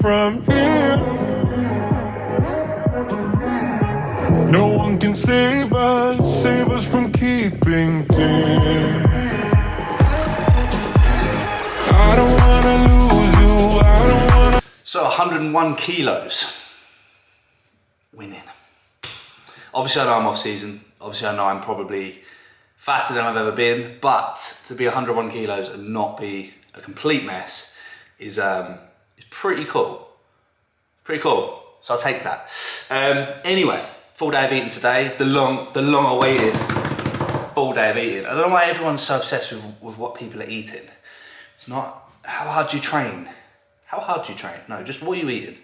from here. No one can save us from keeping clear. I don't wanna lose you, I don't wanna. So 101 kilos. Winning. Obviously I know I'm off season. Obviously I know I'm probably fatter than I've ever been, but to be 101 kilos and not be a complete mess is pretty cool. Pretty cool. So I'll take that. Anyway, full day of eating today. The long awaited full day of eating. I don't know why everyone's so obsessed with what people are eating. It's not how hard do you train. How hard do you train? No, just what are you eating.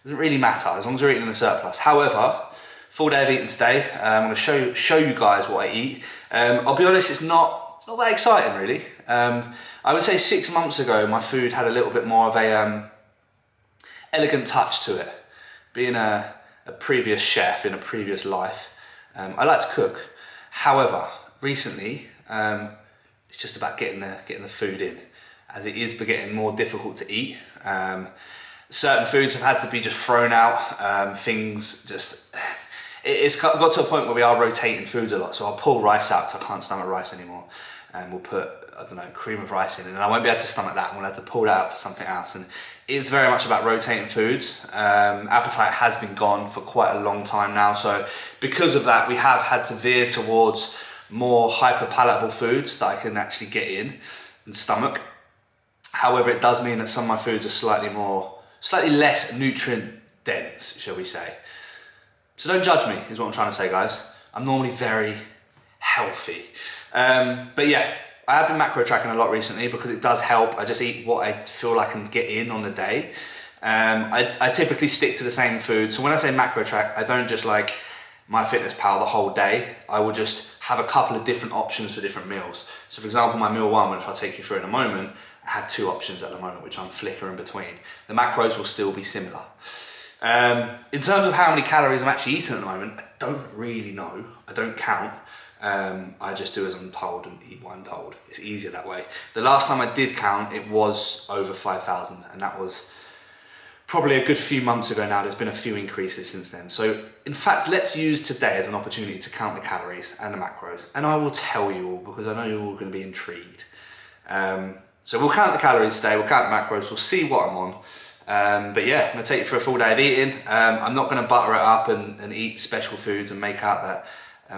Doesn't really matter as long as you're eating in a surplus. However, full day of eating today. I'm going to show you guys what I eat. I'll be honest, it's not that exciting really. I would say 6 months ago, my food had a little bit more of a elegant touch to it. Being a previous chef in a previous life, I like to cook. However, recently, it's just about getting the food in, as it is getting more difficult to eat. Certain foods have had to be just thrown out. Things just, it's got to a point where we are rotating foods a lot. So I'll pull rice out because I can't stomach rice anymore. And we'll put, I don't know, cream of rice in, and I won't be able to stomach that. I'm gonna have to pull that out for something else. And it's very much about rotating foods. Appetite has been gone for quite a long time now. So because of that, we have had to veer towards more hyper palatable foods that I can actually get in and stomach. However, it does mean that some of my foods are slightly less nutrient dense, shall we say. So don't judge me, is what I'm trying to say, guys. I'm normally very healthy. But yeah, I have been macro tracking a lot recently because it does help. I just eat what I feel like I can get in on the day. I typically stick to the same food. So when I say macro track, I don't just like MyFitnessPal the whole day. I will just have a couple of different options for different meals. So for example, my meal one, which I'll take you through in a moment, I have 2 options at the moment, which I'm flickering between. The macros will still be similar. In terms of how many calories I'm actually eating at the moment, I don't really know. I don't count. I just do as I'm told and eat what I'm told. It's easier that way. The last time I did count, it was over 5,000, and that was probably a good few months ago now. There's been a few increases since then. So in fact, let's use today as an opportunity to count the calories and the macros, and I will tell you all because I know you're all going to be intrigued. So we'll count the calories today, we'll count the macros, we'll see what I'm on. But yeah, I'm going to take you for a full day of eating. I'm not going to butter it up and eat special foods and make out that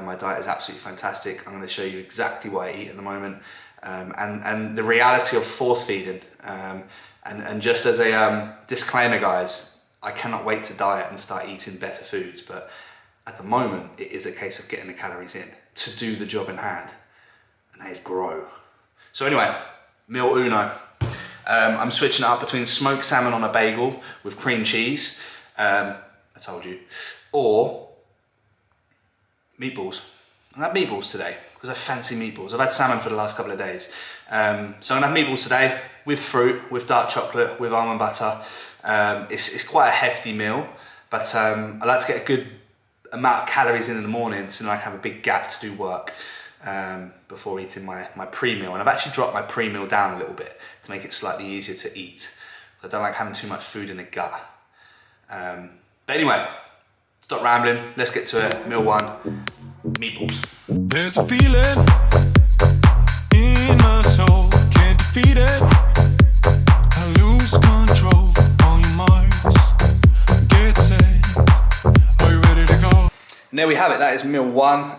my diet is absolutely fantastic. I'm going to show you exactly what I eat at the moment, and the reality of force feeding. And just as a disclaimer, guys, I cannot wait to diet and start eating better foods, but at the moment it is a case of getting the calories in to do the job in hand, and that is grow. So anyway, meal uno. I'm switching it up between smoked salmon on a bagel with cream cheese, I told you, or meatballs. I had meatballs today because I fancy meatballs. I've had salmon for the last couple of days. So I'm gonna have meatballs today with fruit, with dark chocolate, with almond butter. It's quite a hefty meal, but I like to get a good amount of calories in the morning so then I can have a big gap to do work before eating my pre-meal. And I've actually dropped my pre-meal down a little bit to make it slightly easier to eat. I don't like having too much food in the gut. But anyway, stop rambling, let's get to it. Meal one, meatballs. There's a feeling in my soul, can't defeat it. I lose control on your marks. Get set, are you ready to go? And there we have it, that is meal one.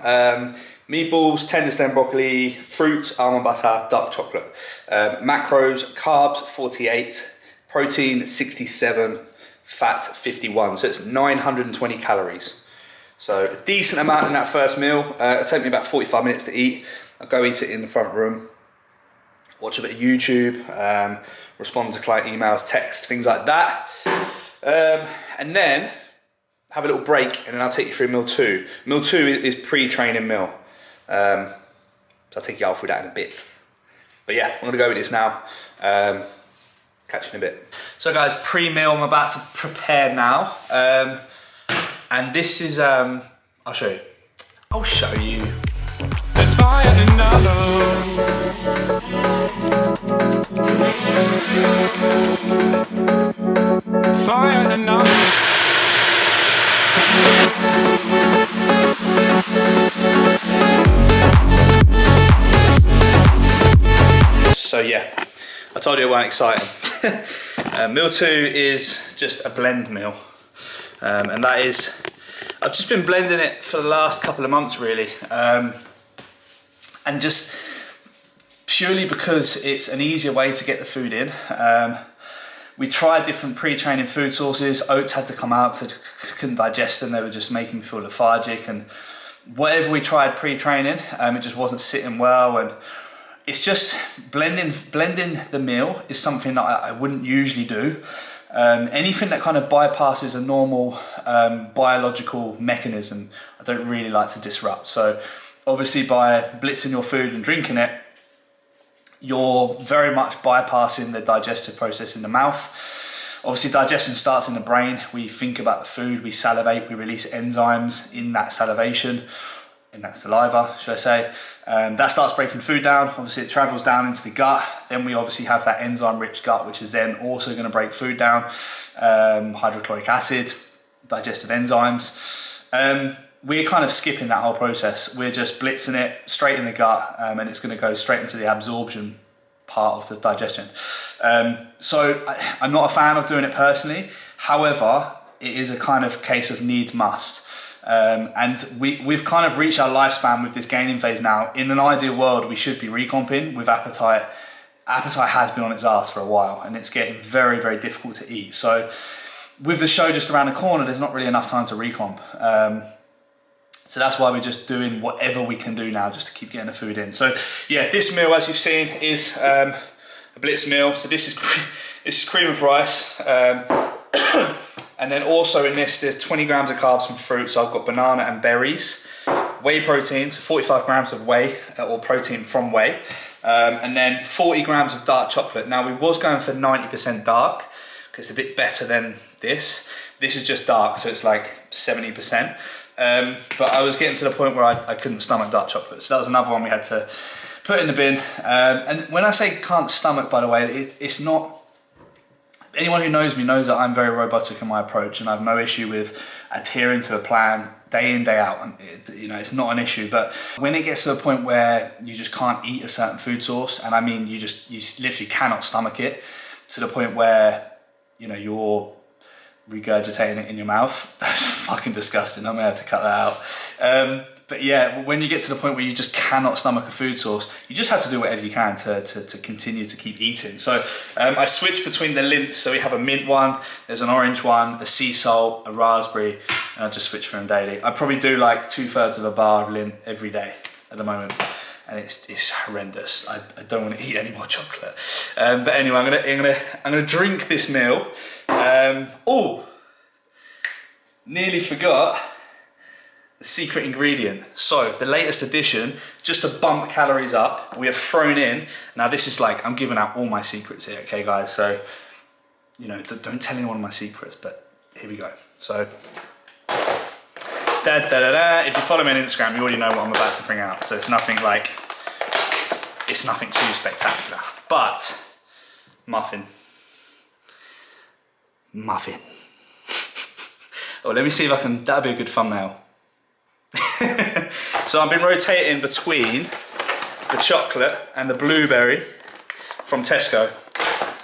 Meatballs, tender stem broccoli, fruit, almond butter, dark chocolate. Macros, carbs 48, protein 67, fat 51. So it's 920 calories. So a decent amount in that first meal. It'll take me about 45 minutes to eat. I'll go eat it in the front room, watch a bit of YouTube, respond to client emails, text, things like that. And then have a little break, and then I'll take you through meal two. Meal two is pre-training meal. So I'll take you all through that in a bit. But yeah, I'm gonna go with this now. Catch you in a bit. So guys, pre-meal I'm about to prepare now. And this is, I'll show you. I'll show you. There's fire in our love. So yeah, I told you it weren't exciting. Meal 2 is just a blend meal. And that is, I've just been blending it for the last couple of months really. And just purely because it's an easier way to get the food in. We tried different pre-training food sources. Oats had to come out because I couldn't digest them. They were just making me feel lethargic, and whatever we tried pre-training, it just wasn't sitting well. And it's just blending the meal is something that I wouldn't usually do. Anything that kind of bypasses a normal biological mechanism, I don't really like to disrupt. So obviously by blitzing your food and drinking it, you're very much bypassing the digestive process in the mouth. Obviously digestion starts in the brain. We think about the food, we salivate, we release enzymes in that salivation, in that saliva, should I say. That starts breaking food down. Obviously it travels down into the gut. Then we obviously have that enzyme-rich gut, which is then also going to break food down. Hydrochloric acid, digestive enzymes. We're kind of skipping that whole process. We're just blitzing it straight in the gut, and it's going to go straight into the absorption part of the digestion. So I'm not a fan of doing it personally. However, it is a kind of case of needs must. And we've kind of reached our lifespan with this gaining phase now. In an ideal world, we should be recomping with appetite. Appetite has been on its ass for a while, and it's getting very, very difficult to eat. So with the show just around the corner, there's not really enough time to recomp. So that's why we're just doing whatever we can do now just to keep getting the food in. So yeah, this meal, as you've seen, is a blitz meal. So this is cream of rice. And then also in this, there's 20 grams of carbs from fruit. So I've got banana and berries. Whey protein, so 45 grams of whey, or protein from whey. And then 40 grams of dark chocolate. Now we was going for 90% dark, because it's a bit better than this. This is just dark, so it's like 70%. But I was getting to the point where I couldn't stomach dark chocolate. So that was another one we had to put in the bin. And when I say can't stomach, by the way, it's not, anyone who knows me knows that I'm very robotic in my approach, and I have no issue with adhering to a plan day in, day out. And it's not an issue. But when it gets to a point where you just can't eat a certain food source, and I mean, you literally cannot stomach it, to the point where, you're regurgitating it in your mouth. That's fucking disgusting. I may have to cut that out. But yeah, when you get to the point where you just cannot stomach a food source, you just have to do whatever you can to continue to keep eating. So I switch between the lints. So we have a mint one, there's an orange one, a sea salt, a raspberry, and I just switch through them daily. I probably do like 2/3 of a bar of lint every day at the moment. And it's horrendous. I don't want to eat any more chocolate. But anyway, I'm gonna drink this meal. Oh, nearly forgot the secret ingredient. So the latest addition, just to bump calories up, we have thrown in. Now this is like, I'm giving out all my secrets here, okay guys? So, don't tell anyone my secrets, but here we go. So, if you follow me on Instagram, you already know what I'm about to bring out. So it's nothing too spectacular. But, muffin. Oh, let me see if I can, that'll be a good thumbnail. So I've been rotating between the chocolate and the blueberry from Tesco.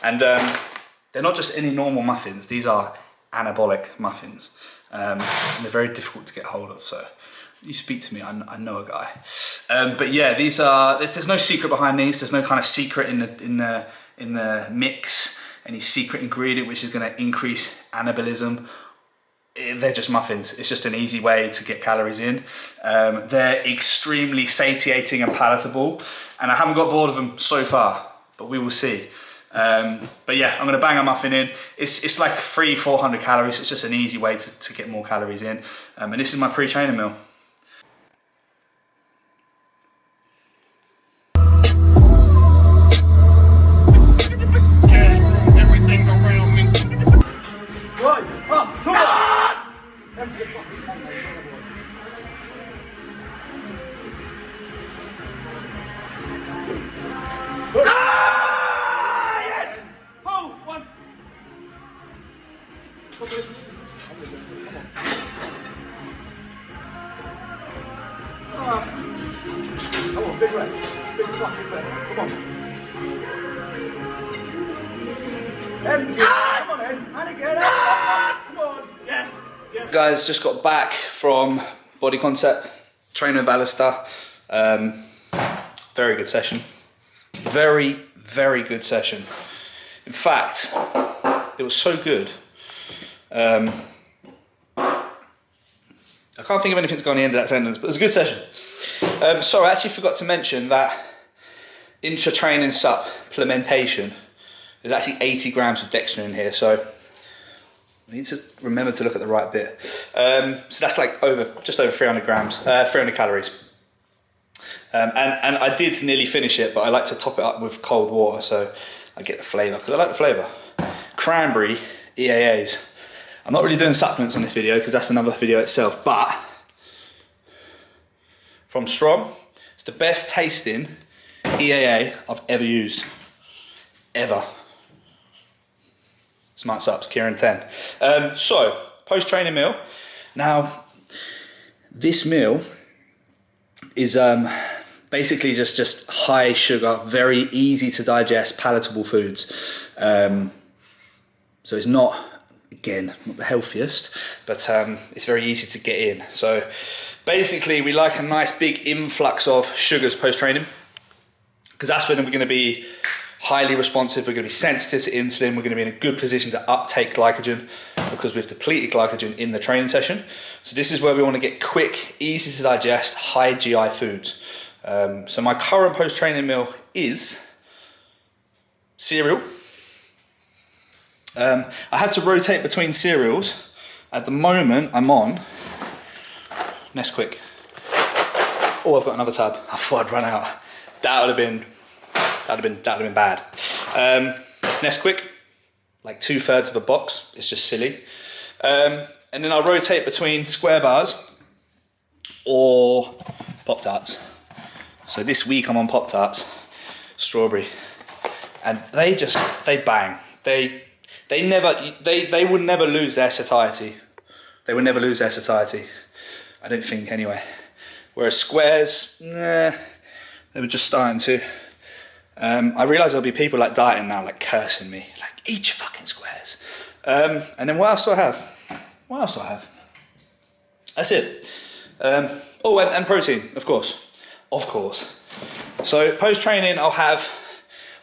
And they're not just any normal muffins, these are anabolic muffins. And they're very difficult to get hold of, so you speak to me, I know a guy. But yeah, there's no secret behind these. There's no kind of secret in the mix, any secret ingredient which is going to increase anabolism. They're just muffins. It's just an easy way to get calories in. They're extremely satiating and palatable, and I haven't got bored of them so far, but we will see. But yeah, I'm gonna bang a muffin in. It's like 300-400 calories. It's just an easy way to get more calories in. And this is my pre-training meal. Come on, big rest. Big fucking rest. Come on. Guys, just got back from Body Concept, training with Alistair. Very good session. Very, very good session. In fact, it was so good. I can't think of anything to go on the end of that sentence, but it was a good session. Sorry, I actually forgot to mention that intra-training supplementation, there's actually 80 grams of dextrin in here, so I need to remember to look at the right bit. So that's like just over 300 grams, 300 calories. And I did nearly finish it, but I like to top it up with cold water so I get the flavour, because I like the flavour. Cranberry EAAs. I'm not really doing supplements on this video because that's another video itself, but from Strom, it's the best tasting EAA I've ever used. Ever. Smart Sups, Kieran 10. So, post-training meal. Now, this meal is basically just high sugar, very easy to digest, palatable foods. So it's not, again, not the healthiest, but it's very easy to get in. So basically we like a nice big influx of sugars post-training, because that's when we're going to be highly responsive, we're going to be sensitive to insulin, we're going to be in a good position to uptake glycogen because we've depleted glycogen in the training session. So this is where we want to get quick, easy to digest, high GI foods. So my current post-training meal is cereal. I had to rotate between cereals. At the moment I'm on Nesquik. Oh, I've got another tab. I thought I'd run out. That would have been bad. Nesquik, like 2/3 of a box. It's just silly. And then I'll rotate between square bars or Pop-Tarts. So this week I'm on Pop-Tarts, strawberry, and they bang. They would never lose their satiety. They would never lose their satiety. I don't think anyway. Whereas squares, nah, they were just starting to. I realise there'll be people like dieting now, like cursing me, like eat your fucking squares. And then what else do I have? What else do I have? That's it. Oh, and protein, of course. Of course. So post-training I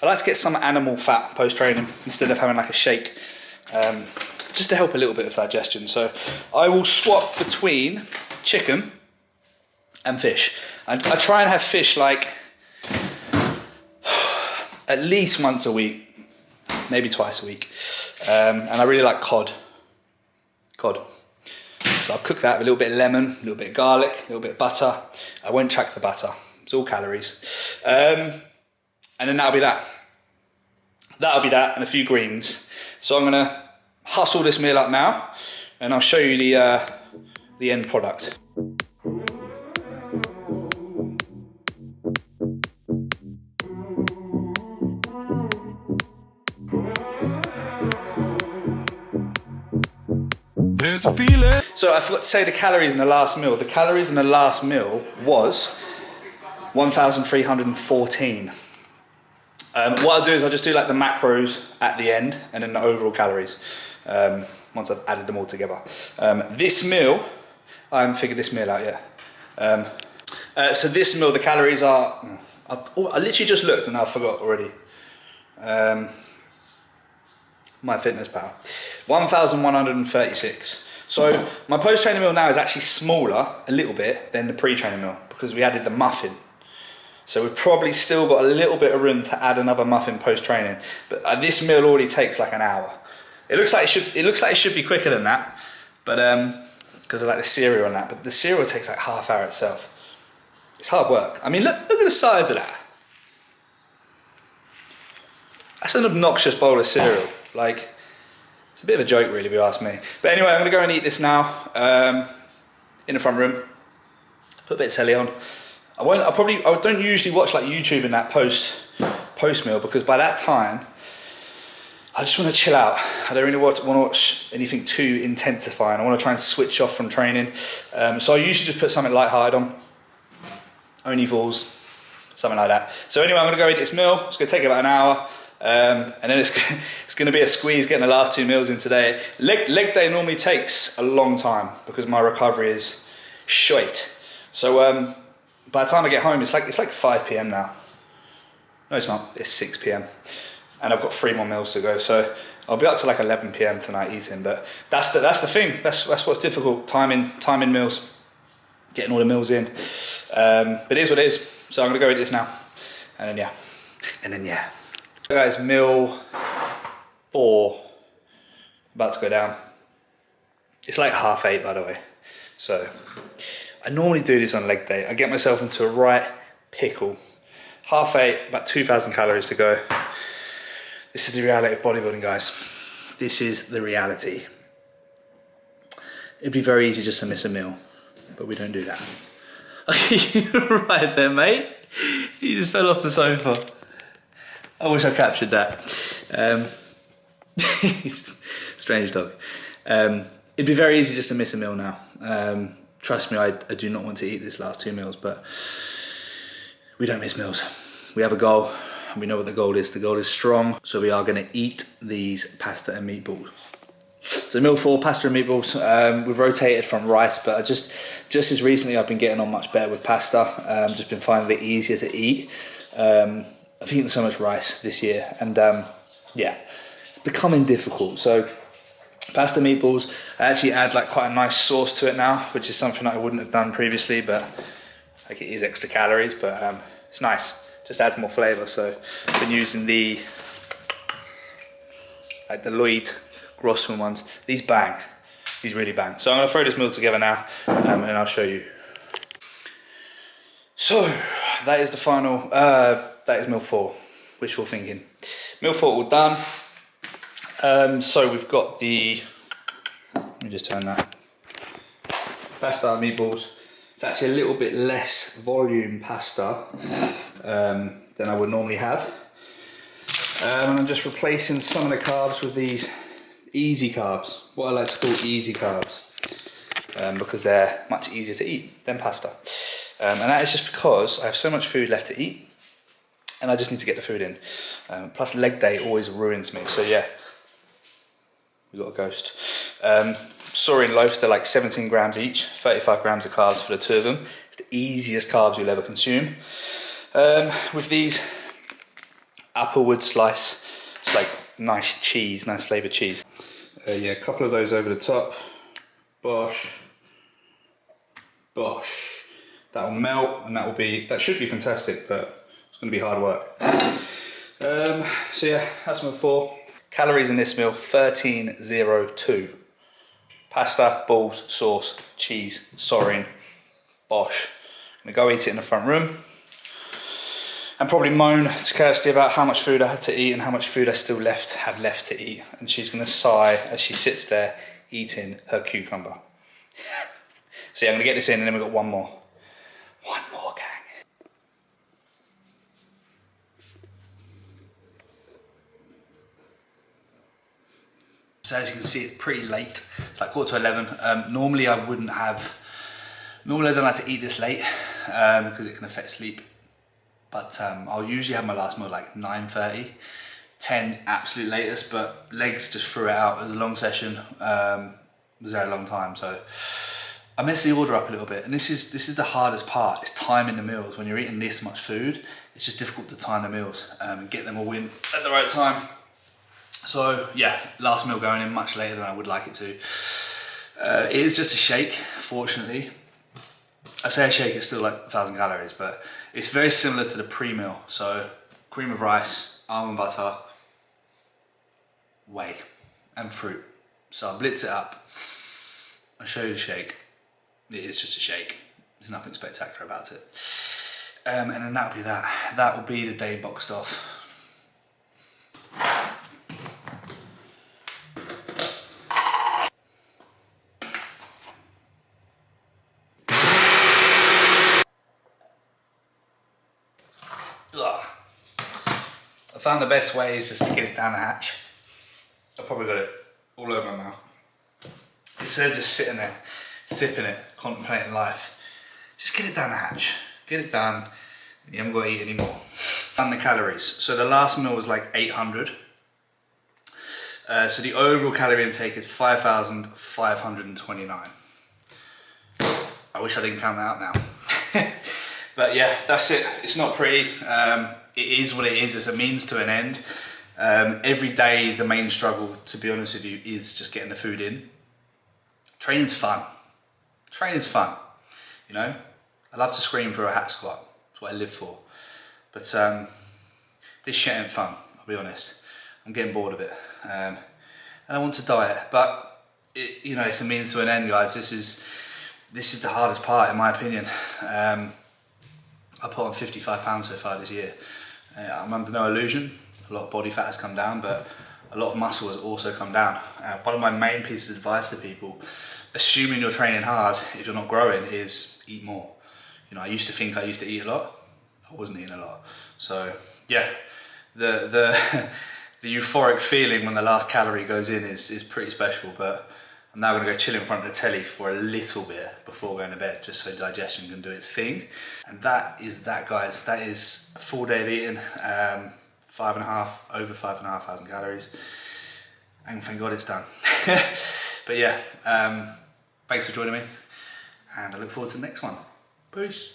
like to get some animal fat post-training instead of having like a shake, just to help a little bit of digestion. So I will swap between chicken and fish. I try and have fish like at least once a week, maybe twice a week. And I really like cod. So I'll cook that with a little bit of lemon, a little bit of garlic, a little bit of butter. I won't track the butter, it's all calories. And then that'll be that. That'll be that and a few greens. So I'm gonna hustle this meal up now and I'll show you the end product. There's a feeling. So I forgot to say the calories in the last meal. The calories in the last meal was 1,314. What I'll do is I'll just do like the macros at the end and then the overall calories once I've added them all together. This meal, I haven't figured this meal out yet. So this meal, the calories are, I literally just looked and I forgot already. My Fitness Pal, 1,136. So my post-training meal now is actually smaller a little bit than the pre-training meal because we added the muffin. So we've probably still got a little bit of room to add another muffin post-training. But this meal already takes like an hour. It looks like it should be quicker than that, but because of like the cereal and that. But the cereal takes like half hour itself. It's hard work. I mean, look at the size of that. That's an obnoxious bowl of cereal. Like, it's a bit of a joke really if you ask me. But anyway, I'm gonna go and eat this now in the front room. Put a bit of telly on. I don't usually watch like YouTube in that post meal because by that time I just want to chill out. I don't really want to watch anything too intensifying. I want to try and switch off from training. So I usually just put something light-hearted on. Only Fools, something like that. So anyway, I'm gonna go eat this meal. It's gonna take about an hour. And then it's going to be a squeeze getting the last 2 meals in today. Leg day normally takes a long time because my recovery is shite. So by the time I get home, it's like 5 p.m. now. No, it's not. It's 6 p.m. and I've got 3 more meals to go. So I'll be up to like 11 p.m. tonight eating. But that's the thing. That's what's difficult. Timing meals, getting all the meals in. But it is what it is. So I'm gonna go eat this now, and then yeah. So guys, meal 4 about to go down. It's like 8:30 by the way. So I normally do this on leg day. I get myself into a right pickle. 8:30, about 2,000 calories to go. This is the reality of bodybuilding, guys. This is the reality. It'd be very easy just to miss a meal, but we don't do that. You're right there, mate. He just fell off the sofa. I wish I captured that. Strange dog. It'd be very easy just to miss a meal now. Trust me, I do not want to eat this last 2 meals, but we don't miss meals. We have a goal, and we know what the goal is. The goal is strong, so we are going to eat these pasta and meatballs. So meal 4, pasta and meatballs. We've rotated from rice, but just as recently I've been getting on much better with pasta. Just been finding it easier to eat. I've eaten so much rice this year, and yeah, it's becoming difficult. So pasta meatballs, I actually add like quite a nice sauce to it now, which is something that I wouldn't have done previously, but like it is extra calories, but it's nice. Just adds more flavour. So I've been using the Lloyd Grossman ones. These bang. These really bang. So I'm going to throw this meal together now, and I'll show you. So that is the final. That is meal 4. Wishful thinking. Meal 4 all done. So we've got the. Let me just turn that. Pasta and meatballs. It's actually a little bit less volume pasta than I would normally have. And I'm just replacing some of the carbs with these easy carbs, what I like to call easy carbs, because they're much easier to eat than pasta. And that is just because I have so much food left to eat, and I just need to get the food in. Plus leg day always ruins me, so yeah, we got a ghost. Saurian loaves, they're like 17 grams each, 35 grams of carbs for the 2 of them. It's the easiest carbs you'll ever consume. With these applewood slice, it's like nice cheese, nice flavoured cheese. Yeah, a couple of those over the top. Bosh. Bosh. That'll melt, and that should be fantastic, but it's going to be hard work. So yeah, that's meal 4. Calories in this meal, 1302. Pasta, balls, sauce, cheese, saurian, bosh. I'm going to go eat it in the front room and probably moan to Kirsty about how much food I had to eat and how much food I still have left to eat. And she's going to sigh as she sits there eating her cucumber. So yeah, I'm going to get this in, and then we've got one more. One more, gang. So as you can see, it's pretty late. It's like 11:15. Normally I don't like to eat this late because it can affect sleep. But I'll usually have my last meal like 9:30, 10 absolute latest, but legs just threw it out. It was a long session. It was there a long time, so I messed the order up a little bit. And this is the hardest part, is timing the meals. When you're eating this much food, it's just difficult to time the meals and get them all in at the right time. So yeah, last meal going in much later than I would like it to. It is just a shake, fortunately. I say a shake, it's still like 1,000 calories, but it's very similar to the pre-meal. So cream of rice, almond butter, whey, and fruit. So I'll blitz it up. I'll show you the shake. It is just a shake. There's nothing spectacular about it. And then that'll be that. That will be the day boxed off. I found the best way is just to get it down the hatch. I probably got it all over my mouth. Instead of just sitting there, sipping it, contemplating life, just get it down the hatch. Get it done, and you haven't got to eat anymore. On the calories, so the last meal was like 800. So the overall calorie intake is 5,529. I wish I didn't count that out now. But yeah, that's it. It's not pretty. It is what it is. It's a means to an end. Every day, the main struggle, to be honest with you, is just getting the food in. Training's fun. Training's fun. You know, I love to scream for a hack squat. That's what I live for. But this shit ain't fun, I'll be honest. I'm getting bored of it. And I want to diet, but you know, it's a means to an end, guys. This is the hardest part, in my opinion. I put on 55 pounds so far this year. I'm under no illusion. A lot of body fat has come down, but a lot of muscle has also come down. One of my main pieces of advice to people, assuming you're training hard, if you're not growing, is eat more. You know, I used to think I used to eat a lot. I wasn't eating a lot. So yeah, the euphoric feeling when the last calorie goes in is pretty special, but I'm now gonna go chill in front of the telly for a little bit before going to bed, just so digestion can do its thing. And that is that, guys. That is a full day of eating, over 5,500 calories. And thank God it's done. But yeah, thanks for joining me, and I look forward to the next one. Peace.